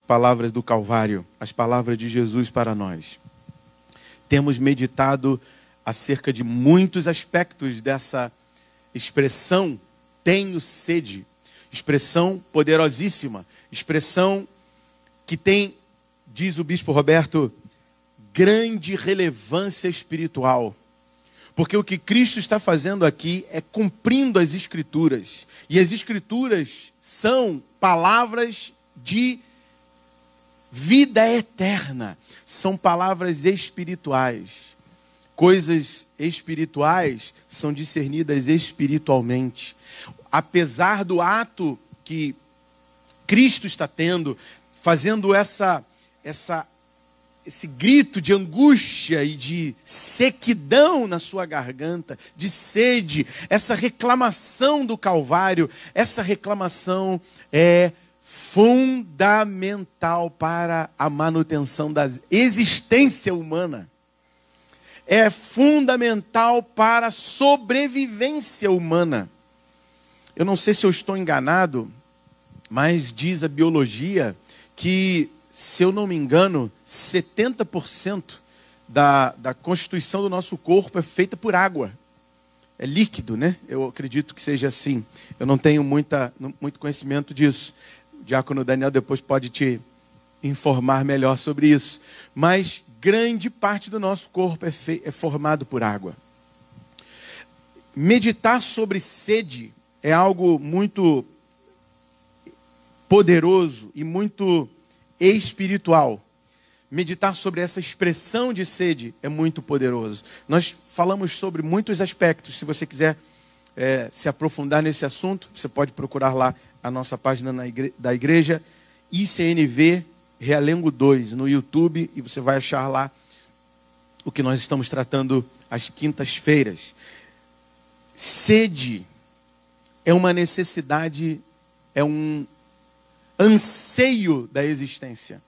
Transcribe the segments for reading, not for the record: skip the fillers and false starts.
Palavras do Calvário, as palavras de Jesus para nós. Temos meditado acerca de muitos aspectos dessa expressão, tenho sede. Expressão poderosíssima, expressão que tem, diz o bispo Roberto, grande relevância espiritual. Porque o que Cristo está fazendo aqui é cumprindo as Escrituras. E as Escrituras são palavras de vida eterna. São palavras espirituais. Coisas espirituais são discernidas espiritualmente. Apesar do ato que Cristo está tendo, fazendo esse grito de angústia e de sequidão na sua garganta, de sede, essa reclamação do Calvário, essa reclamação é fundamental para a manutenção da existência humana. É fundamental para a sobrevivência humana. Eu não sei se eu estou enganado, mas diz a biologia que, se eu não me engano, 70% da constituição do nosso corpo é feita por água. É líquido, né? Eu acredito que seja assim. Eu não tenho muito conhecimento disso. O diácono Daniel depois pode te informar melhor sobre isso. Mas grande parte do nosso corpo é formado por água. Meditar sobre sede é algo muito poderoso e muito espiritual. Meditar sobre essa expressão de sede é muito poderoso. Nós falamos sobre muitos aspectos. Se você quiser se aprofundar nesse assunto, você pode procurar lá a nossa página da igreja, ICNV Realengo 2, no YouTube, e você vai achar lá o que nós estamos tratando às quintas-feiras. Sede é uma necessidade, é um anseio da existência.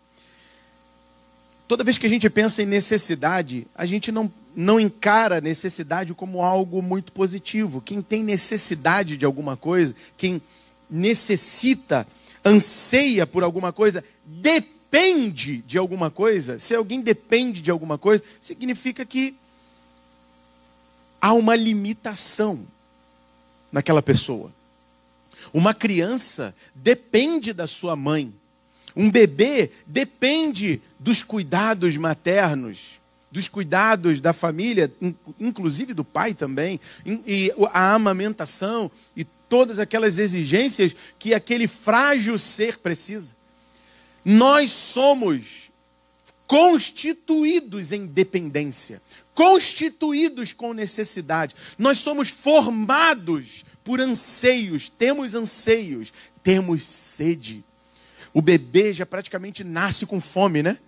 Toda vez que a gente pensa em necessidade, a gente não encara a necessidade como algo muito positivo. Quem tem necessidade de alguma coisa, quem necessita, anseia por alguma coisa, depende de alguma coisa. Se alguém depende de alguma coisa, significa que há uma limitação naquela pessoa. Uma criança depende da sua mãe. Um bebê depende dos cuidados maternos, dos cuidados da família, inclusive do pai também, e a amamentação e todas aquelas exigências que aquele frágil ser precisa. Nós somos constituídos em dependência, constituídos com necessidade. Nós somos formados por anseios, temos sede. O bebê já praticamente nasce com fome, né?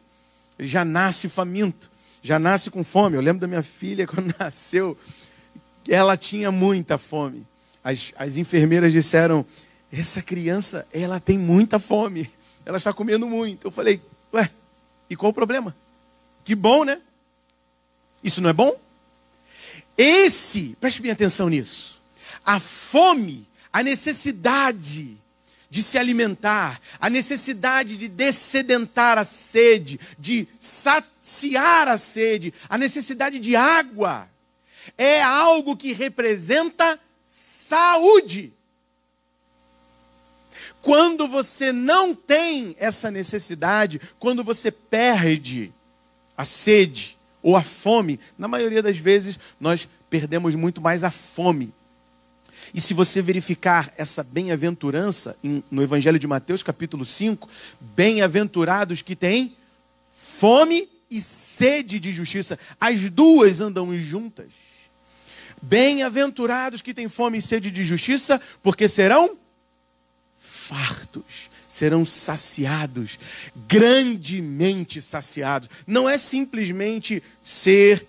Ele já nasce faminto, já nasce com fome. Eu lembro da minha filha, quando nasceu, ela tinha muita fome. As enfermeiras disseram, essa criança, ela tem muita fome, ela está comendo muito. Eu falei, ué, e qual o problema? Que bom, né? Isso não é bom? Preste bem atenção nisso. A fome, a necessidade de se alimentar, a necessidade de dessedentar a sede, de saciar a sede, a necessidade de água, é algo que representa saúde. Quando você não tem essa necessidade, quando você perde a sede ou a fome, na maioria das vezes nós perdemos muito mais a fome. E se você verificar essa bem-aventurança no Evangelho de Mateus, capítulo 5, bem-aventurados que têm fome e sede de justiça. As duas andam juntas. Bem-aventurados que têm fome e sede de justiça, porque serão fartos, serão saciados, grandemente saciados. Não é simplesmente ser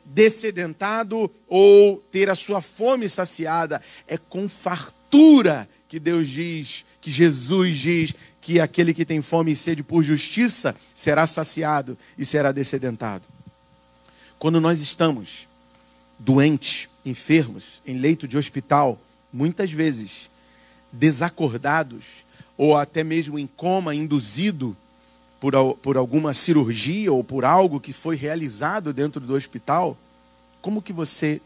dessedentado ou ter a sua fome saciada, é com fartura que Deus diz, que Jesus diz, que aquele que tem fome e sede por justiça será saciado e será dessedentado. Quando nós estamos doentes, enfermos, em leito de hospital, muitas vezes desacordados, ou até mesmo em coma, induzido por alguma cirurgia ou por algo que foi realizado dentro do hospital, como que você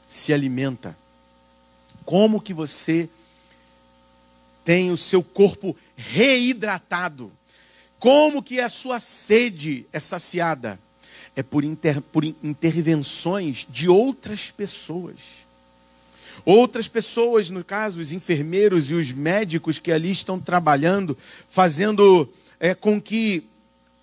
se alimenta? Como que você tem o seu corpo reidratado? Como que a sua sede é saciada? É por intervenções de outras pessoas. Outras pessoas, no caso, os enfermeiros e os médicos que ali estão trabalhando, fazendo com que,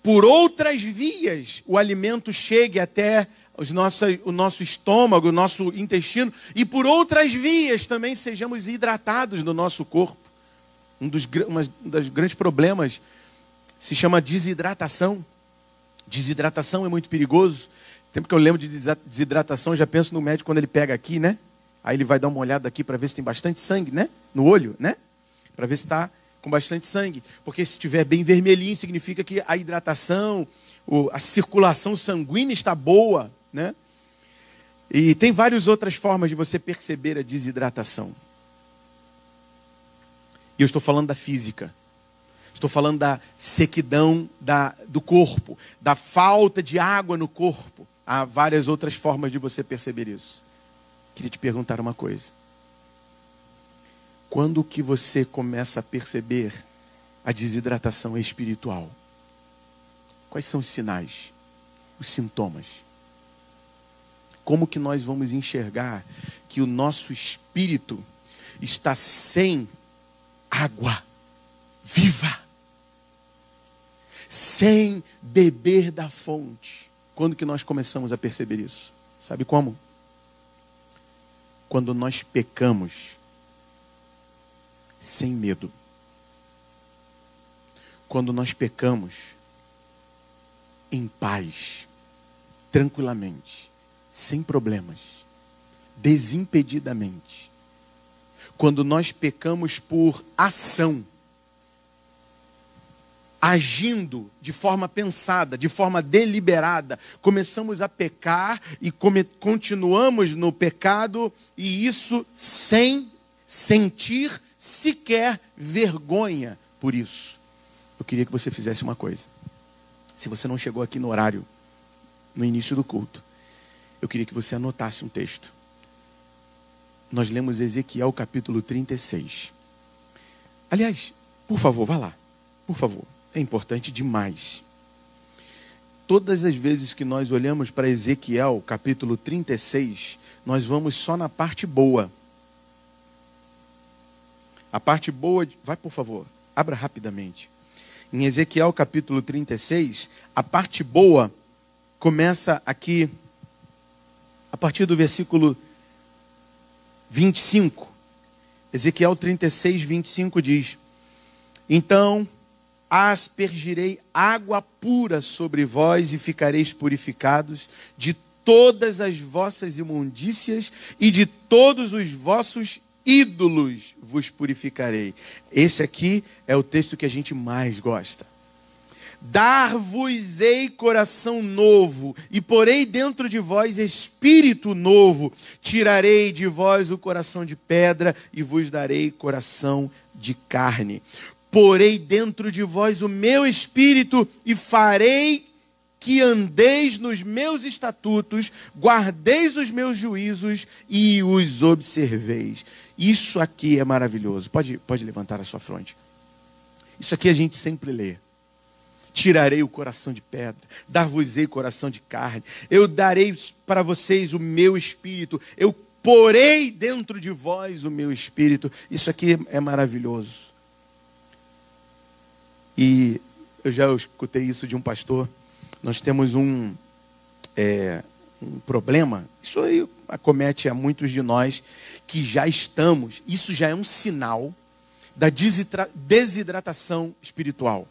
por outras vias, o alimento chegue até o nosso estômago, o nosso intestino, e por outras vias também sejamos hidratados no nosso corpo. Um dos grandes problemas se chama desidratação. Desidratação é muito perigoso. Sempre que eu lembro de desidratação, eu já penso no médico quando ele pega aqui, né? Aí ele vai dar uma olhada aqui para ver se tem bastante sangue, né? No olho, né? Para ver se está com bastante sangue. Porque se estiver bem vermelhinho, significa que a hidratação, a circulação sanguínea está boa, né? E tem várias outras formas de você perceber a desidratação. E eu estou falando da física. Estou falando da sequidão do corpo, da falta de água no corpo. Há várias outras formas de você perceber isso. Queria te perguntar uma coisa. Quando que você começa a perceber a desidratação espiritual? Quais são os sinais, os sintomas? Como que nós vamos enxergar que o nosso espírito está sem água viva? Sem beber da fonte. Quando que nós começamos a perceber isso? Sabe como? Quando nós pecamos sem medo. Quando nós pecamos em paz, tranquilamente, sem problemas, desimpedidamente. Quando nós pecamos por ação, agindo de forma pensada, de forma deliberada, começamos a pecar e continuamos no pecado, e isso sem sentir sequer vergonha por isso. Eu queria que você fizesse uma coisa. Se você não chegou aqui no horário, no início do culto, eu queria que você anotasse um texto. Nós lemos Ezequiel capítulo 36. Aliás, por favor, vá lá. Por favor. É importante demais. Todas as vezes que nós olhamos para Ezequiel, capítulo 36, nós vamos só na parte boa. A parte boa, vai por favor, abra rapidamente. Em Ezequiel, capítulo 36, a parte boa começa aqui, a partir do versículo 25. Ezequiel 36, 25 diz: Então aspergirei água pura sobre vós e ficareis purificados de todas as vossas imundícias e de todos os vossos ídolos vos purificarei. Esse aqui é o texto que a gente mais gosta. Dar-vos-ei coração novo, e porei dentro de vós espírito novo. Tirarei de vós o coração de pedra, e vos darei coração de carne. Porei dentro de vós o meu espírito, e farei que andeis nos meus estatutos, guardeis os meus juízos, e os observeis. Isso aqui é maravilhoso. Pode levantar a sua fronte. Isso aqui a gente sempre lê. Tirarei o coração de pedra, dar-vos-ei coração de carne. Eu darei para vocês o meu espírito. Eu porei dentro de vós o meu espírito. Isso aqui é maravilhoso. E eu já escutei isso de um pastor. Nós temos um problema. Isso aí acomete a muitos de nós que já estamos. Isso já é um sinal da desidratação espiritual,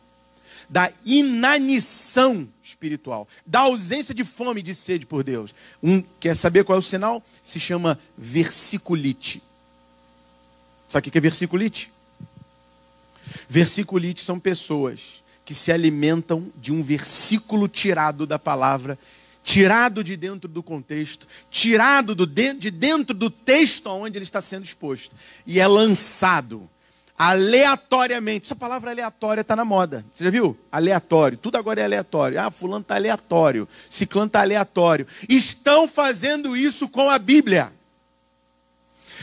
da inanição espiritual, da ausência de fome e de sede por Deus. Quer saber qual é o sinal? Se chama versiculite. Sabe o que é versiculite? Versiculite são pessoas que se alimentam de um versículo tirado da palavra, tirado de dentro do contexto, tirado de dentro do texto onde ele está sendo exposto, e é lançado. aleatoriamente. Essa palavra aleatória está na moda. Você já viu? Aleatório. Tudo agora é aleatório. Ah, fulano está aleatório. Ciclano está aleatório. Estão fazendo isso com a Bíblia.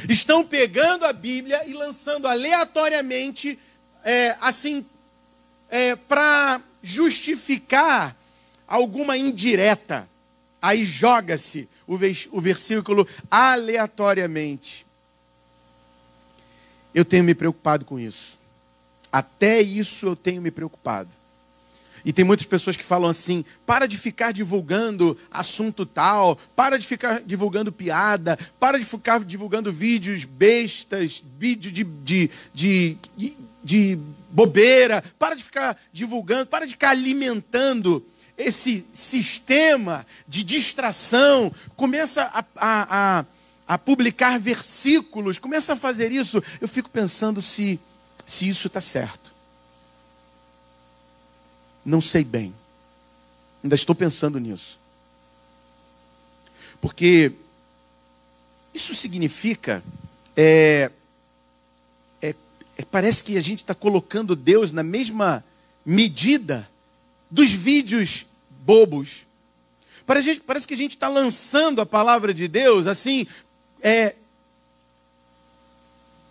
Estão pegando a Bíblia e lançando aleatoriamente, para justificar alguma indireta. Aí joga-se o versículo aleatoriamente. Eu tenho me preocupado com isso. Até isso eu tenho me preocupado. E tem muitas pessoas que falam assim: para de ficar divulgando assunto tal, para de ficar divulgando piada, para de ficar divulgando vídeos bestas, vídeo de bobeira, para de ficar divulgando, para de ficar alimentando esse sistema de distração. Começa a publicar versículos, começa a fazer isso. Eu fico pensando se isso está certo. Não sei bem. Ainda estou pensando nisso. Porque isso significa, parece que a gente está colocando Deus na mesma medida dos vídeos bobos. Parece que a gente está lançando a palavra de Deus assim,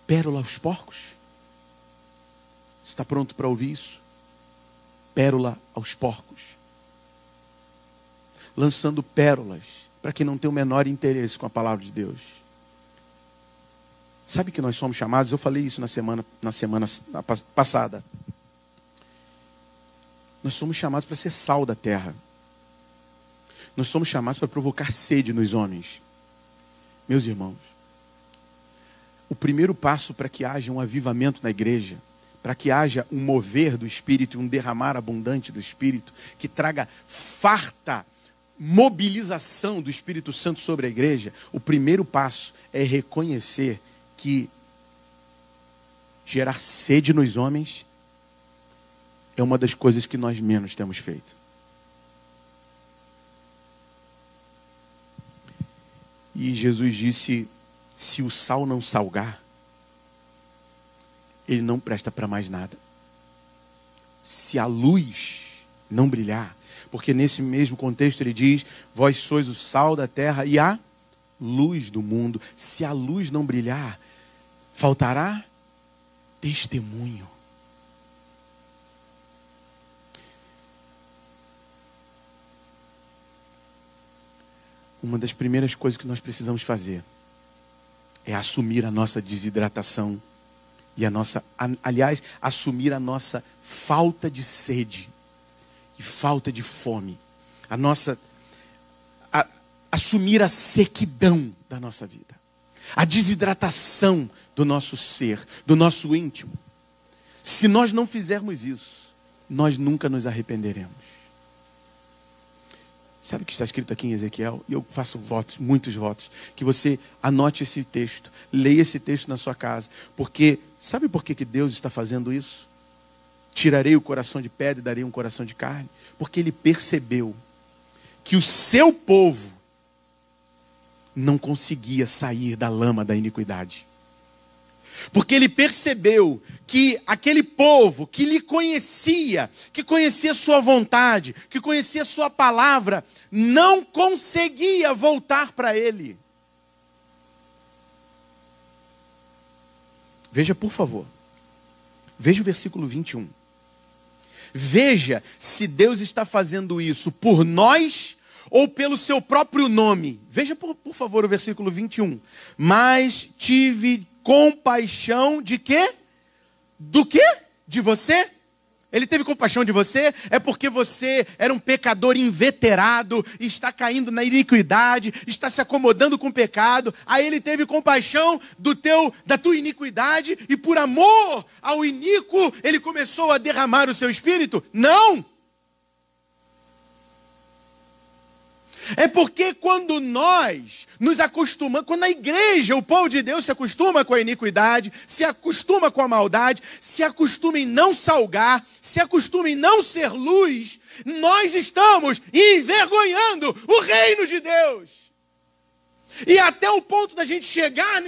pérola aos porcos. Está pronto para ouvir isso? Pérola aos porcos. Lançando pérolas para quem não tem o menor interesse com a palavra de Deus. Sabe que nós somos chamados? Eu falei isso na semana passada. Nós somos chamados para ser sal da terra. Nós somos chamados para provocar sede nos homens. Meus irmãos, o primeiro passo para que haja um avivamento na igreja, para que haja um mover do Espírito, um derramar abundante do Espírito, que traga farta mobilização do Espírito Santo sobre a igreja, o primeiro passo é reconhecer que gerar sede nos homens é uma das coisas que nós menos temos feito. E Jesus disse: se o sal não salgar, ele não presta para mais nada. Se a luz não brilhar, porque nesse mesmo contexto ele diz: vós sois o sal da terra e a luz do mundo. Se a luz não brilhar, faltará testemunho. Uma das primeiras coisas que nós precisamos fazer é assumir a nossa desidratação e assumir a nossa falta de sede e falta de fome. Assumir a sequidão da nossa vida. A desidratação do nosso ser, do nosso íntimo. Se nós não fizermos isso, nós nunca nos arrependeremos. Sabe o que está escrito aqui em Ezequiel? E eu faço votos, muitos votos, que você anote esse texto, leia esse texto na sua casa. Porque, sabe por que Deus está fazendo isso? Tirarei o coração de pedra e darei um coração de carne. Porque Ele percebeu que o seu povo não conseguia sair da lama da iniquidade. Porque Ele percebeu que aquele povo que lhe conhecia, que conhecia sua vontade, que conhecia sua palavra, não conseguia voltar para Ele. Veja, por favor. Veja o versículo 21. Veja se Deus está fazendo isso por nós ou pelo seu próprio nome. Veja, por favor, o versículo 21. Mas tive compaixão de quê? Do quê? De você? Ele teve compaixão de você? É porque você era um pecador inveterado, está caindo na iniquidade, está se acomodando com o pecado. Aí Ele teve compaixão da tua iniquidade e por amor ao iníquo Ele começou a derramar o seu Espírito? Não! É porque quando nós nos acostumamos, quando a igreja, o povo de Deus se acostuma com a iniquidade, se acostuma com a maldade, se acostuma em não salgar, se acostuma em não ser luz, nós estamos envergonhando o reino de Deus. E até o ponto da gente chegar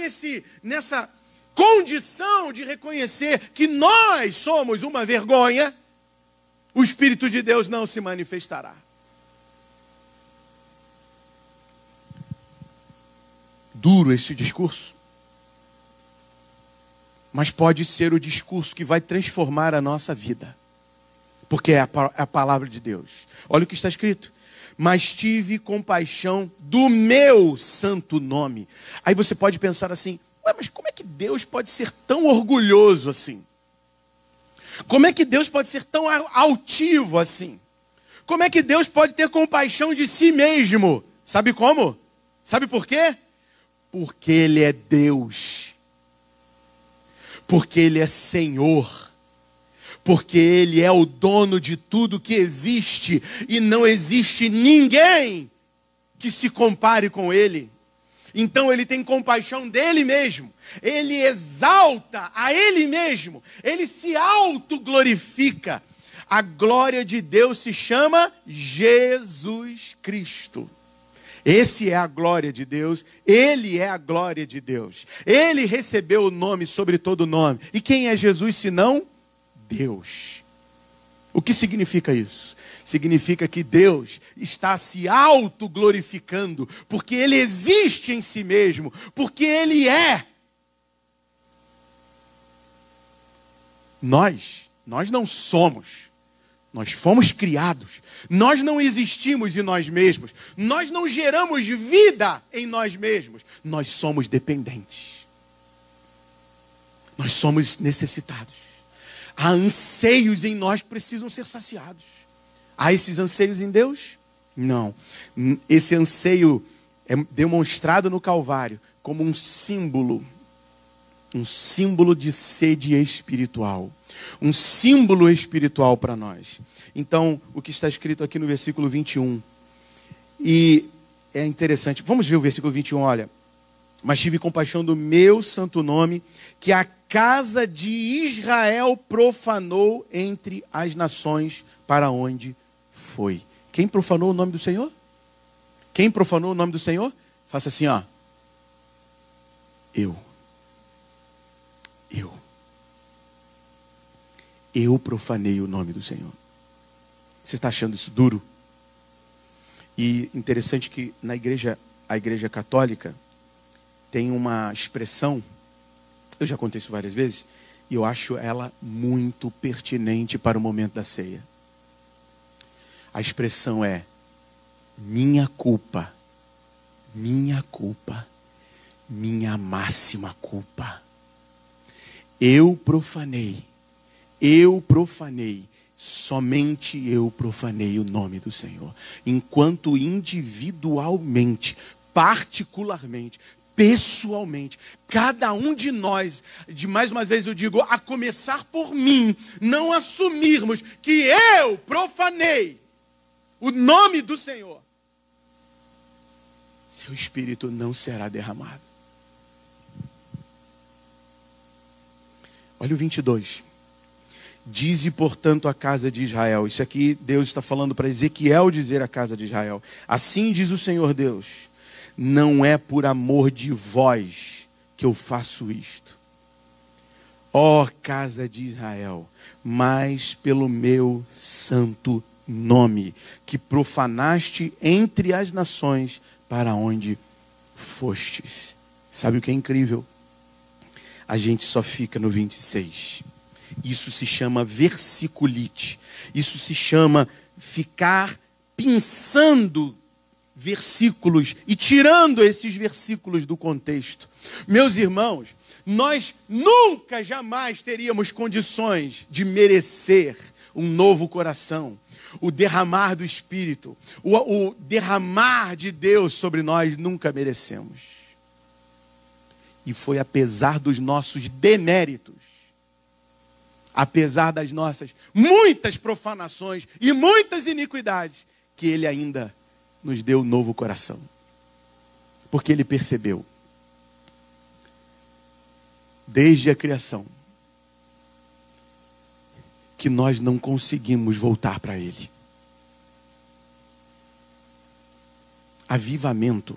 condição de reconhecer que nós somos uma vergonha, o Espírito de Deus não se manifestará. Duro esse discurso, mas pode ser o discurso que vai transformar a nossa vida, porque é a palavra de Deus. Olha o que está escrito: mas tive compaixão do meu santo nome. Aí você pode pensar assim: ué, mas como é que Deus pode ser tão orgulhoso assim? Como é que Deus pode ser tão altivo assim? Como é que Deus pode ter compaixão de si mesmo? Sabe como? Sabe por quê? Porque Ele é Deus. Porque Ele é Senhor. Porque Ele é o dono de tudo que existe. E não existe ninguém que se compare com Ele. Então Ele tem compaixão dEle mesmo. Ele exalta a Ele mesmo. Ele se autoglorifica. A glória de Deus se chama Jesus Cristo. Esse é a glória de Deus. Ele é a glória de Deus. Ele recebeu o nome sobre todo nome. E quem é Jesus senão Deus? O que significa isso? Significa que Deus está se autoglorificando, porque Ele existe em si mesmo, porque Ele é. Nós não somos, nós fomos criados, nós não existimos em nós mesmos, nós não geramos vida em nós mesmos, nós somos dependentes, nós somos necessitados, há anseios em nós que precisam ser saciados. Há esses anseios em Deus? Não. Esse anseio é demonstrado no Calvário como um símbolo de sede espiritual. Um símbolo espiritual para nós. Então, o que está escrito aqui no versículo 21. E é interessante. Vamos ver o versículo 21, olha. Mas tive compaixão do meu santo nome, que a casa de Israel profanou entre as nações para onde foi. Quem profanou o nome do Senhor? Quem profanou o nome do Senhor? Faça assim, ó. Eu profanei o nome do Senhor. Você está achando isso duro? E interessante que a igreja católica tem uma expressão, eu já contei isso várias vezes, e eu acho ela muito pertinente para o momento da ceia. A expressão é: minha culpa, minha máxima culpa. Eu profanei, somente eu profanei o nome do Senhor. Enquanto individualmente, particularmente, pessoalmente, cada um de nós, mais uma vez eu digo, a começar por mim, não assumirmos que eu profanei o nome do Senhor, seu espírito não será derramado. Olha o 22. Dize, portanto, a casa de Israel. Isso aqui Deus está falando para Ezequiel dizer à casa de Israel. Assim diz o Senhor Deus: não é por amor de vós que eu faço isto, ó casa de Israel, mas pelo meu santo nome, que profanaste entre as nações para onde fostes. Sabe o que é incrível? A gente só fica no 26. Isso se chama versiculite. Isso se chama ficar pensando versículos e tirando esses versículos do contexto. Meus irmãos, nós nunca, jamais teríamos condições de merecer um novo coração, o derramar do Espírito, o derramar de Deus sobre nós, nunca merecemos. E foi apesar dos nossos deméritos, apesar das nossas muitas profanações e muitas iniquidades, que Ele ainda nos deu um novo coração. Porque Ele percebeu, desde a criação, que nós não conseguimos voltar para Ele. Avivamento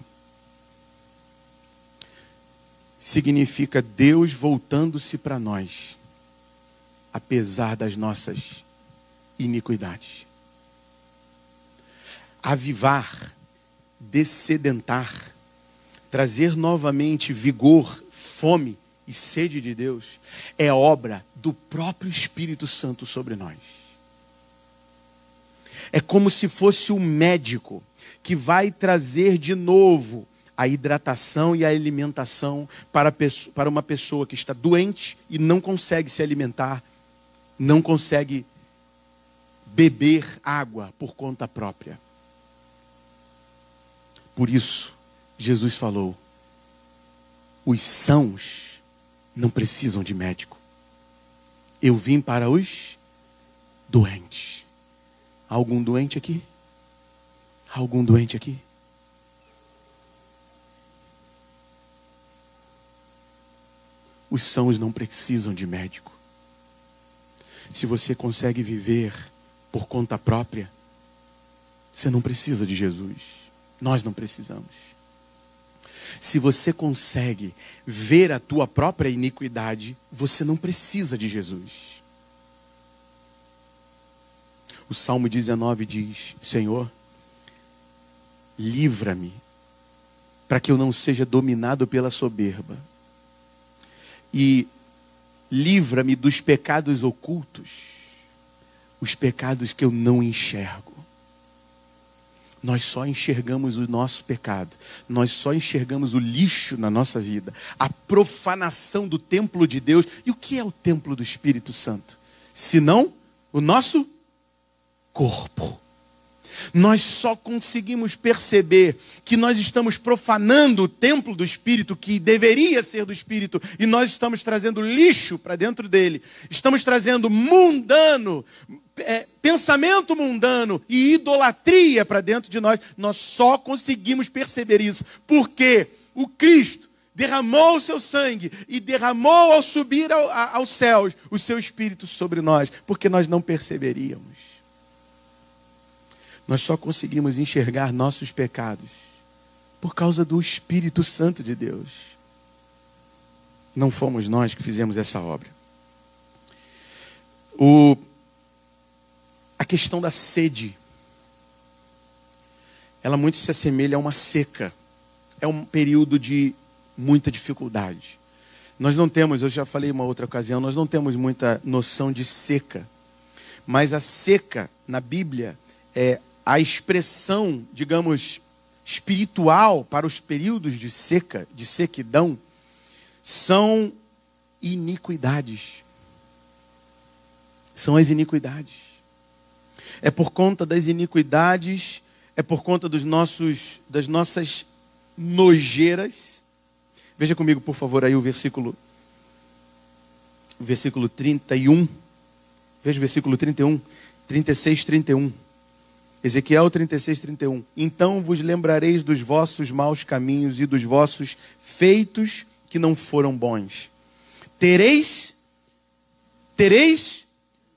significa Deus voltando-se para nós, apesar das nossas iniquidades. Avivar, dessedentar, trazer novamente vigor, fome e sede de Deus, é obra do próprio Espírito Santo sobre nós. É como se fosse um médico que vai trazer de novo a hidratação e a alimentação para uma pessoa que está doente e não consegue se alimentar, não consegue beber água por conta própria. Por isso, Jesus falou, os sãos não precisam de médico. Eu vim para os doentes. Há algum doente aqui? Há algum doente aqui? Os sãos não precisam de médico. Se você consegue viver por conta própria, você não precisa de Jesus. Nós não precisamos. Se você consegue ver a tua própria iniquidade, você não precisa de Jesus. O Salmo 19 diz, Senhor, livra-me, para que eu não seja dominado pela soberba. E livra-me dos pecados ocultos, os pecados que eu não enxergo. Nós só enxergamos o nosso pecado, nós só enxergamos o lixo na nossa vida, a profanação do templo de Deus. E o que é o templo do Espírito Santo? Senão o nosso corpo. Nós só conseguimos perceber que nós estamos profanando o templo do Espírito, que deveria ser do Espírito, e nós estamos trazendo lixo para dentro dele, estamos trazendo pensamento mundano e idolatria para dentro de nós. Nós só conseguimos perceber isso porque o Cristo derramou o seu sangue e derramou ao subir aos céus o seu Espírito sobre nós, porque nós não perceberíamos. Nós só conseguimos enxergar nossos pecados por causa do Espírito Santo de Deus. Não fomos nós que fizemos essa obra. A questão da sede, ela muito se assemelha a uma seca. É um período de muita dificuldade. Nós não temos, eu já falei em uma outra ocasião, nós não temos muita noção de seca. Mas a seca, na Bíblia, é a expressão, digamos, espiritual para os períodos de seca, de sequidão, são iniquidades. São as iniquidades. É por conta das iniquidades, é por conta das nossas nojeiras. Veja comigo, por favor, aí o versículo 31. Veja o versículo 31, 36, 31. Ezequiel 36, 31. Então vos lembrareis dos vossos maus caminhos e dos vossos feitos que não foram bons. Tereis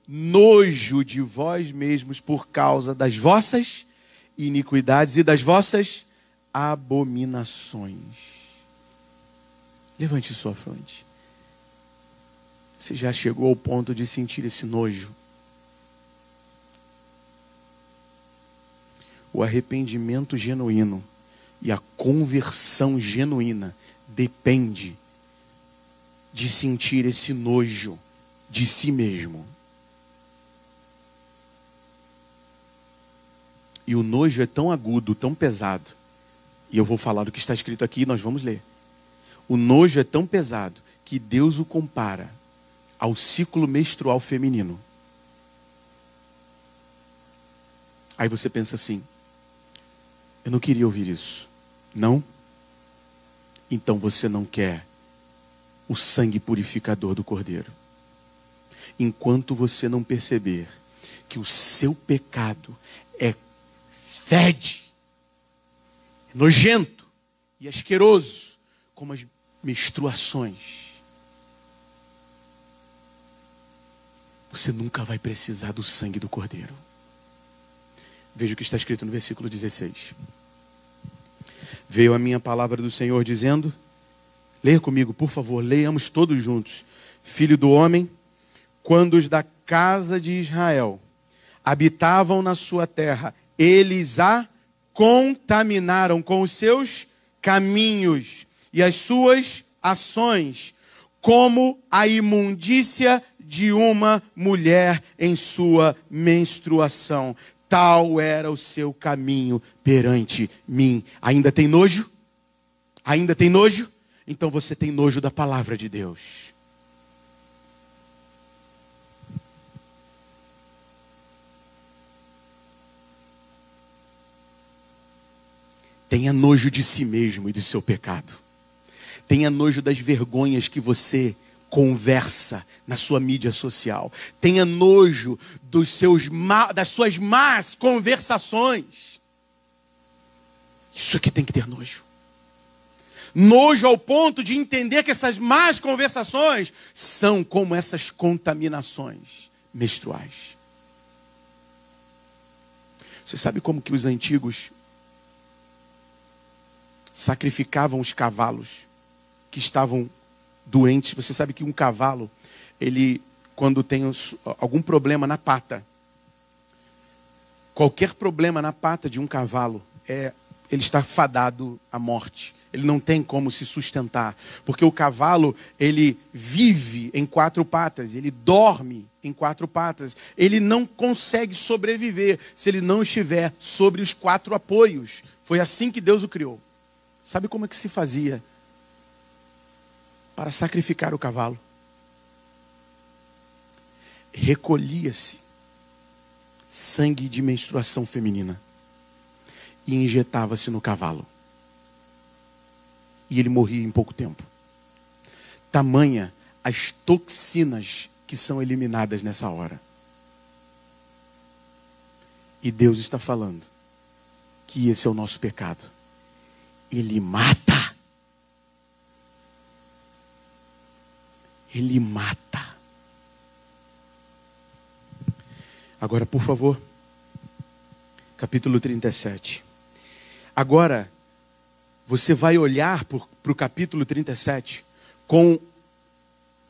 nojo de vós mesmos por causa das vossas iniquidades e das vossas abominações. Levante sua fronte. Você já chegou ao ponto de sentir esse nojo? O arrependimento genuíno e a conversão genuína depende de sentir esse nojo de si mesmo. E o nojo é tão agudo, tão pesado. E eu vou falar do que está escrito aqui e nós vamos ler. O nojo é tão pesado que Deus o compara ao ciclo menstrual feminino. Aí você pensa assim, eu não queria ouvir isso. Não? Então você não quer o sangue purificador do Cordeiro. Enquanto você não perceber que o seu pecado fede, é nojento e asqueroso, como as menstruações, você nunca vai precisar do sangue do Cordeiro. Veja o que está escrito no versículo 16. Veio a minha palavra do Senhor dizendo, Leia comigo, por favor, leiamos todos juntos. Filho do homem, quando os da casa de Israel habitavam na sua terra, eles a contaminaram com os seus caminhos e as suas ações, como a imundícia de uma mulher em sua menstruação. Tal era o seu caminho perante mim. Ainda tem nojo? Ainda tem nojo? Então você tem nojo da palavra de Deus. Tenha nojo de si mesmo e do seu pecado. Tenha nojo das vergonhas que você conversa na sua mídia social. Tenha nojo das suas más conversações. Isso aqui tem que ter nojo. Nojo ao ponto de entender que essas más conversações são como essas contaminações menstruais. Você sabe como que os antigos sacrificavam os cavalos que estavam doentes? Você sabe que um cavalo, ele, quando tem algum problema na pata, qualquer problema na pata de um cavalo, ele está fadado à morte. Ele não tem como se sustentar, porque o cavalo, ele vive em 4 patas, ele dorme em 4 patas. Ele não consegue sobreviver se ele não estiver sobre os 4 apoios. Foi assim que Deus o criou. Sabe como é que se fazia para sacrificar o cavalo? Recolhia-se sangue de menstruação feminina e injetava-se no cavalo. E ele morria em pouco tempo. Tamanha as toxinas que são eliminadas nessa hora. E Deus está falando que esse é o nosso pecado. Ele mata. Ele mata. Agora, por favor, capítulo 37. Agora, você vai olhar para o capítulo 37 com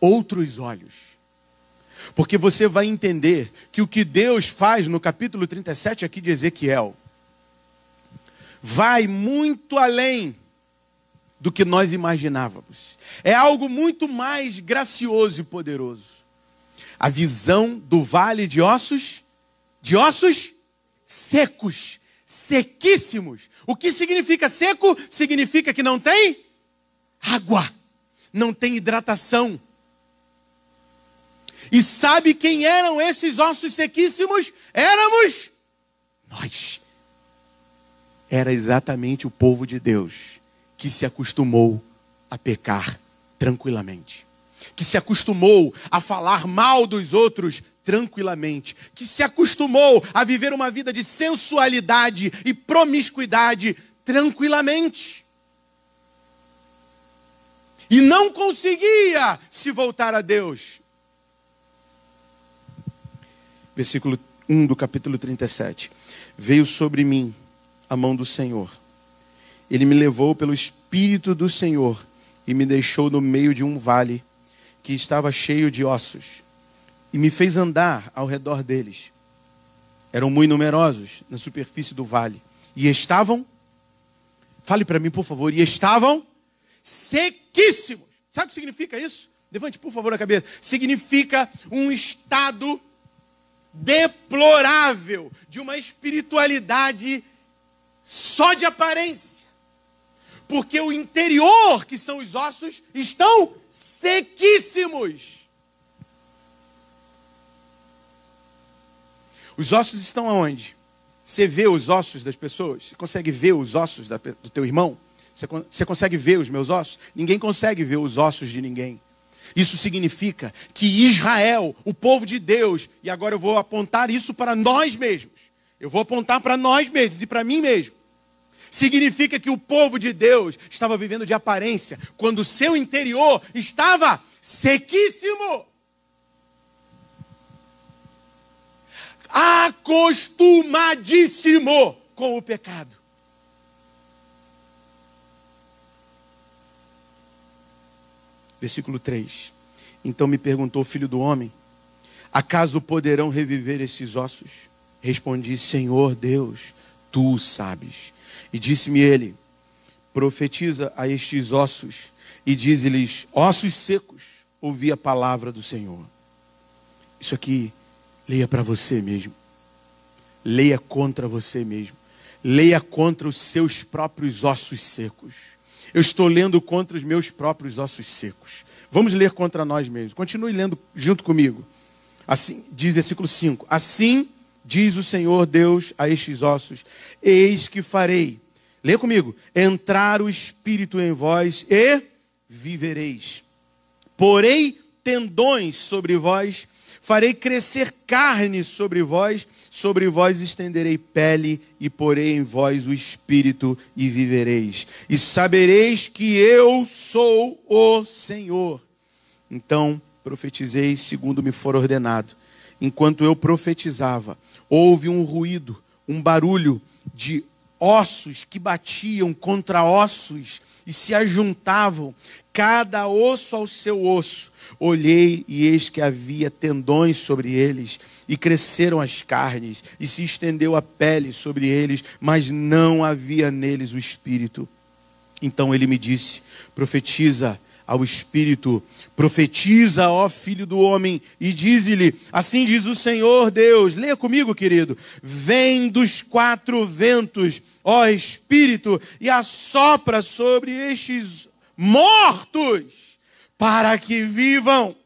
outros olhos. Porque você vai entender que o que Deus faz no capítulo 37 aqui de Ezequiel vai muito além do que nós imaginávamos. É algo muito mais gracioso e poderoso. A visão do vale de ossos secos, sequíssimos. O que significa seco? Significa que não tem água, não tem hidratação. E sabe quem eram esses ossos sequíssimos? Éramos nós. Era exatamente o povo de Deus que se acostumou a pecar tranquilamente, que se acostumou a falar mal dos outros tranquilamente, que se acostumou a viver uma vida de sensualidade e promiscuidade tranquilamente. E não conseguia se voltar a Deus. Versículo 1 do capítulo 37. Veio sobre mim a mão do Senhor. Ele me levou pelo Espírito do Senhor e me deixou no meio de um vale que estava cheio de ossos. E me fez andar ao redor deles. Eram muito numerosos na superfície do vale. E estavam, fale para mim por favor, e estavam sequíssimos. Sabe o que significa isso? Levante por favor a cabeça. Significa um estado deplorável de uma espiritualidade só de aparência. Porque o interior, que são os ossos, estão sequíssimos. Os ossos estão aonde? Você vê os ossos das pessoas? Você consegue ver os ossos do teu irmão? Você consegue ver os meus ossos? Ninguém consegue ver os ossos de ninguém. Isso significa que Israel, o povo de Deus, e agora eu vou apontar isso para nós mesmos. Eu vou apontar para nós mesmos e para mim mesmo. Significa que o povo de Deus estava vivendo de aparência, quando o seu interior estava sequíssimo. Acostumadíssimo com o pecado. Versículo 3. Então me perguntou, filho do homem, acaso poderão reviver esses ossos? Respondi, Senhor Deus, tu o sabes. E disse-me ele, profetiza a estes ossos e dize-lhes, ossos secos, ouvi a palavra do Senhor. Isso aqui, leia para você mesmo. Leia contra você mesmo. Leia contra os seus próprios ossos secos. Eu estou lendo contra os meus próprios ossos secos. Vamos ler contra nós mesmos. Continue lendo junto comigo. Assim, diz versículo 5. Assim diz o Senhor Deus a estes ossos. Eis que farei. Lê comigo. Entrar o Espírito em vós e vivereis. Porei tendões sobre vós. Farei crescer carne sobre vós estenderei pele e porei em vós o Espírito e vivereis. E sabereis que eu sou o Senhor. Então profetizei segundo me for ordenado. Enquanto eu profetizava, houve um ruído, um barulho de ossos que batiam contra ossos e se ajuntavam, cada osso ao seu osso. Olhei e eis que havia tendões sobre eles, e cresceram as carnes, e se estendeu a pele sobre eles, mas não havia neles o Espírito. Então ele me disse, profetiza ao Espírito, profetiza, ó Filho do homem, e dize-lhe, assim diz o Senhor Deus, leia comigo, querido, vem dos quatro ventos, ó Espírito, e assopra sobre estes mortos, para que vivam.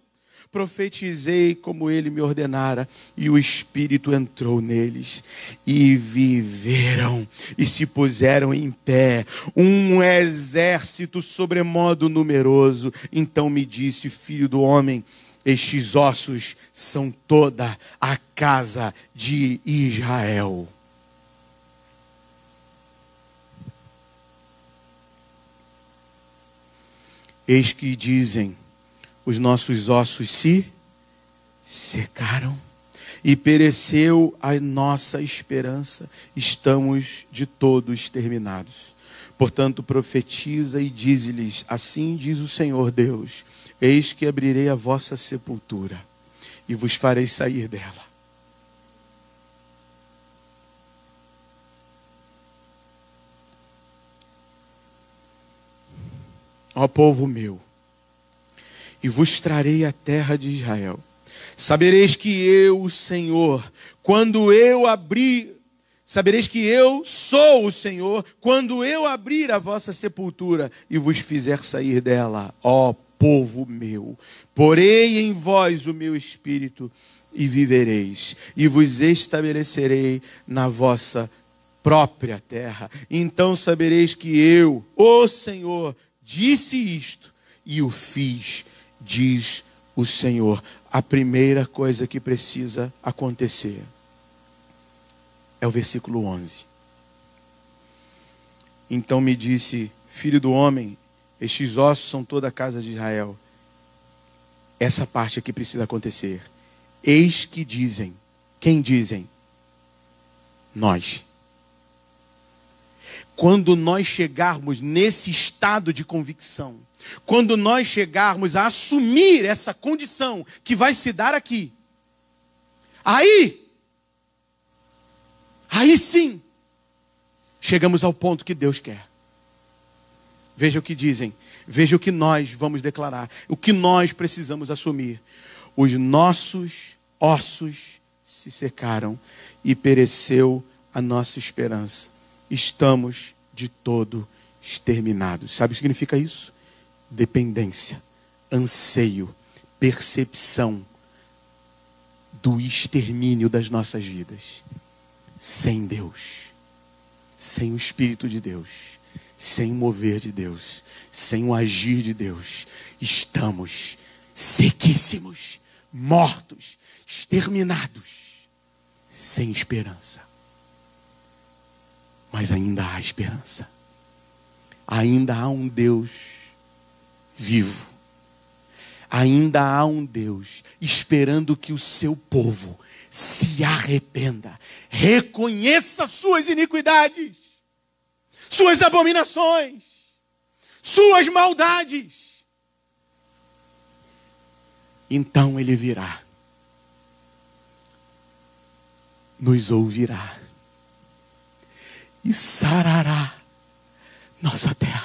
Profetizei como ele me ordenara, e o Espírito entrou neles, e viveram, e se puseram em pé, um exército sobremodo numeroso. Então me disse, filho do homem, estes ossos são toda a casa de Israel. Eis que dizem, os nossos ossos se secaram e pereceu a nossa esperança. Estamos de todo exterminados. Portanto, profetiza e dize-lhes, assim diz o Senhor Deus, eis que abrirei a vossa sepultura e vos farei sair dela. Ó povo meu, e vos trarei a terra de Israel. Sabereis que eu, o Senhor, quando eu abrir, sabereis que eu sou o Senhor, quando eu abrir a vossa sepultura e vos fizer sair dela, ó povo meu. Porei em vós o meu espírito e vivereis, e vos estabelecerei na vossa própria terra. Então sabereis que eu, o Senhor, disse isto e o fiz, diz o Senhor. A primeira coisa que precisa acontecer é o versículo 11. Então me disse, filho do homem, estes ossos são toda a casa de Israel. Essa parte aqui precisa acontecer. Eis que dizem. Quem dizem? Nós. Quando nós chegarmos nesse estado de convicção, quando nós chegarmos a assumir essa condição que vai se dar aqui, aí sim, chegamos ao ponto que Deus quer. Veja o que dizem, veja o que nós vamos declarar, o que nós precisamos assumir. Os nossos ossos se secaram e pereceu a nossa esperança. Estamos de todo exterminados. Sabe o que significa isso? Dependência, anseio, percepção do extermínio das nossas vidas. Sem Deus, sem o Espírito de Deus, sem o mover de Deus, sem o agir de Deus, estamos sequíssimos, mortos, exterminados, sem esperança. Mas ainda há esperança. Ainda há um Deus vivo. Ainda há um Deus esperando que o seu povo se arrependa, reconheça suas iniquidades, suas abominações, suas maldades então Ele virá, nos ouvirá e sarará nossa terra.